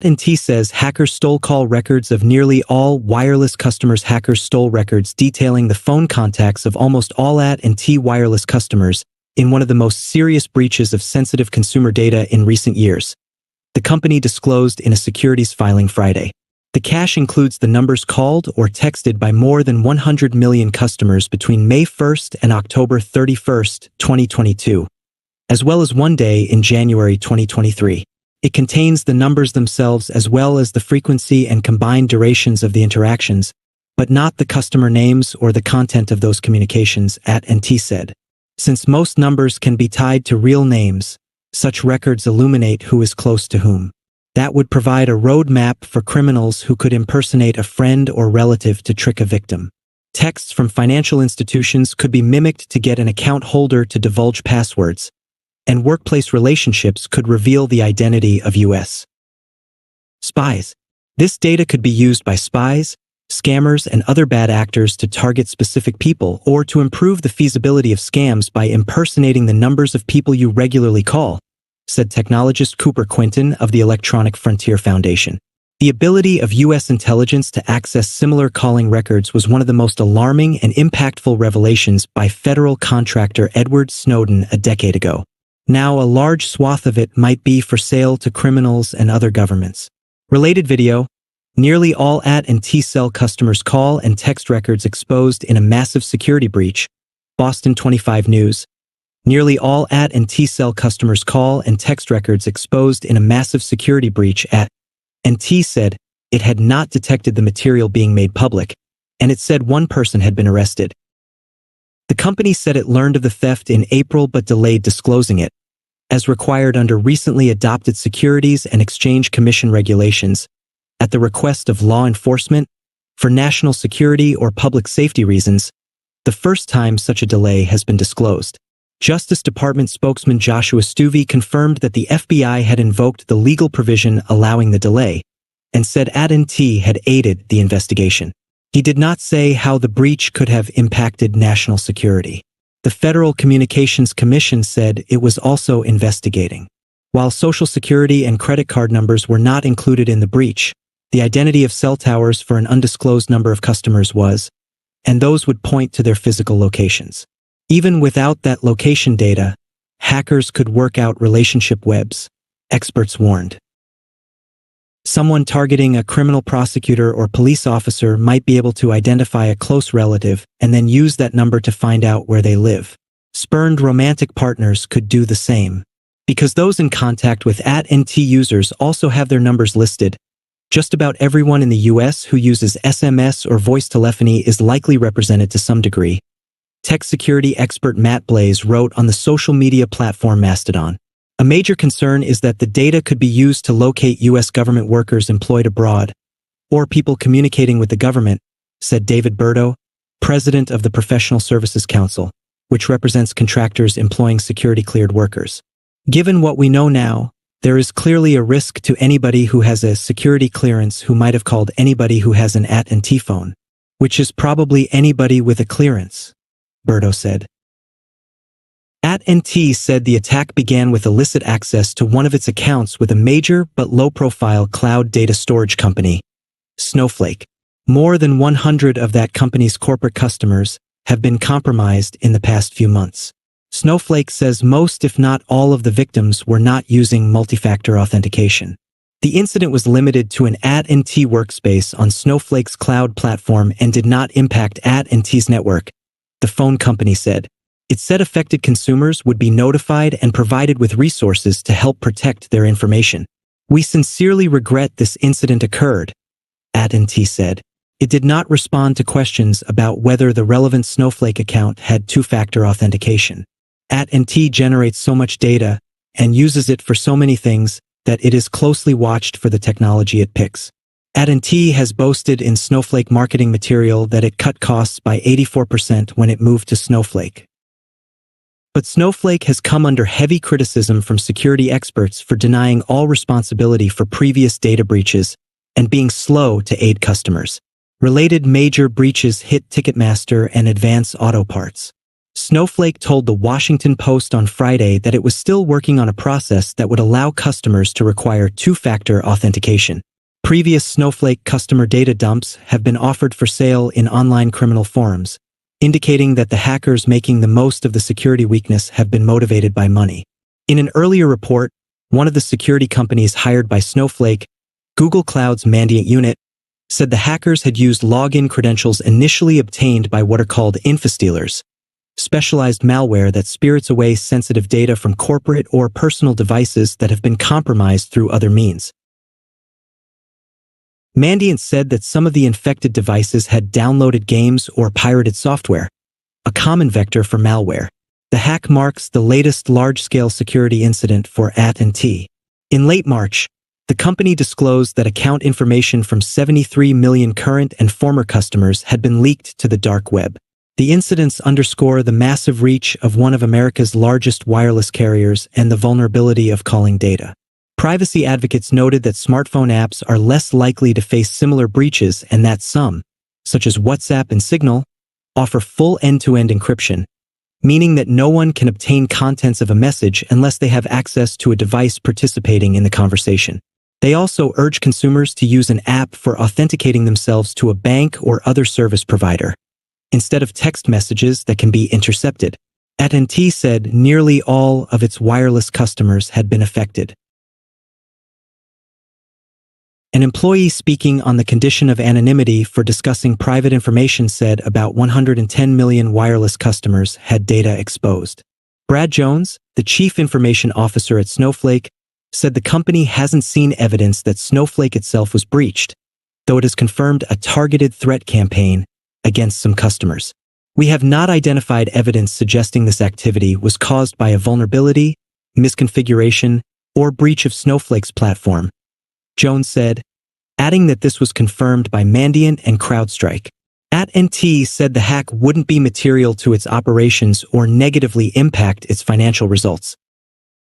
AT&T says hackers stole call records of nearly all wireless customers. Hackers stole records detailing the phone contacts of almost all AT&T wireless customers in one of the most serious breaches of sensitive consumer data in recent years. The company disclosed in a securities filing Friday. The cache includes the numbers called or texted by more than 100 million customers between May 1st and October 31st, 2022, as well as one day in January 2023. It contains the numbers themselves as well as the frequency and combined durations of the interactions, but not the customer names or the content of those communications, AT&T said. Since most numbers can be tied to real names, such records illuminate who is close to whom. That would provide a roadmap for criminals who could impersonate a friend or relative to trick a victim. Texts from financial institutions could be mimicked to get an account holder to divulge passwords, and workplace relationships could reveal the identity of U.S. spies. This data could be used by spies, scammers, and other bad actors to target specific people or to improve the feasibility of scams by impersonating the numbers of people you regularly call, said technologist Cooper Quinton of the Electronic Frontier Foundation. The ability of U.S. intelligence to access similar calling records was one of the most alarming and impactful revelations by federal contractor Edward Snowden a decade ago. Now a large swath of it might be for sale to criminals and other governments. Related video: nearly all AT&T cell customers' call and text records exposed in a massive security breach. Boston 25 News. Nearly all AT&T cell customers' call and text records exposed in a massive security breach. AT&T said it had not detected the material being made public, and it said one person had been arrested. The company said it learned of the theft in April but delayed disclosing it, as required under recently adopted Securities and Exchange Commission regulations, at the request of law enforcement, for national security or public safety reasons, the first time such a delay has been disclosed. Justice Department spokesman Joshua Stuvey confirmed that the FBI had invoked the legal provision allowing the delay, and said AT&T had aided the investigation. He did not say how the breach could have impacted national security. The Federal Communications Commission said it was also investigating. While Social Security and credit card numbers were not included in the breach, the identity of cell towers for an undisclosed number of customers was, and those would point to their physical locations. Even without that location data, hackers could work out relationship webs, experts warned. Someone targeting a criminal prosecutor or police officer might be able to identify a close relative and then use that number to find out where they live. Spurned romantic partners could do the same. Because those in contact with AT&T users also have their numbers listed, just about everyone in the U.S. who uses SMS or voice telephony is likely represented to some degree. Tech security expert Matt Blaze wrote on the social media platform Mastodon. A major concern is that the data could be used to locate U.S. government workers employed abroad, or people communicating with the government, said David Burdo, president of the Professional Services Council, which represents contractors employing security-cleared workers. Given what we know now, there is clearly a risk to anybody who has a security clearance who might have called anybody who has an AT&T phone, which is probably anybody with a clearance, Burdo said. AT&T said the attack began with illicit access to one of its accounts with a major but low-profile cloud data storage company, Snowflake. More than 100 of that company's corporate customers have been compromised in the past few months. Snowflake says most, if not all, of the victims were not using multi-factor authentication. The incident was limited to an AT&T workspace on Snowflake's cloud platform and did not impact AT&T's network, the phone company said. It said affected consumers would be notified and provided with resources to help protect their information. We sincerely regret this incident occurred, AT&T said. It did not respond to questions about whether the relevant Snowflake account had two-factor authentication. AT&T generates so much data and uses it for so many things that it is closely watched for the technology it picks. AT&T has boasted in Snowflake marketing material that it cut costs by 84% when it moved to Snowflake. But Snowflake has come under heavy criticism from security experts for denying all responsibility for previous data breaches and being slow to aid customers. Related major breaches hit Ticketmaster and Advance Auto Parts. Snowflake told the Washington Post on Friday that it was still working on a process that would allow customers to require two-factor authentication. Previous Snowflake customer data dumps have been offered for sale in online criminal forums, indicating that the hackers making the most of the security weakness have been motivated by money. In an earlier report, one of the security companies hired by Snowflake, Google Cloud's Mandiant unit, said the hackers had used login credentials initially obtained by what are called infostealers, specialized malware that spirits away sensitive data from corporate or personal devices that have been compromised through other means. Mandiant said that some of the infected devices had downloaded games or pirated software, a common vector for malware. The hack marks the latest large-scale security incident for AT&T. In late March, the company disclosed that account information from 73 million current and former customers had been leaked to the dark web. The incidents underscore the massive reach of one of America's largest wireless carriers and the vulnerability of calling data. Privacy advocates noted that smartphone apps are less likely to face similar breaches and that some, such as WhatsApp and Signal, offer full end-to-end encryption, meaning that no one can obtain contents of a message unless they have access to a device participating in the conversation. They also urge consumers to use an app for authenticating themselves to a bank or other service provider, instead of text messages that can be intercepted. AT&T said nearly all of its wireless customers had been affected. An employee speaking on the condition of anonymity for discussing private information said about 110 million wireless customers had data exposed. Brad Jones, the chief information officer at Snowflake, said the company hasn't seen evidence that Snowflake itself was breached, though it has confirmed a targeted threat campaign against some customers. We have not identified evidence suggesting this activity was caused by a vulnerability, misconfiguration, or breach of Snowflake's platform, Jones said, adding that this was confirmed by Mandiant and CrowdStrike. AT&T said the hack wouldn't be material to its operations or negatively impact its financial results.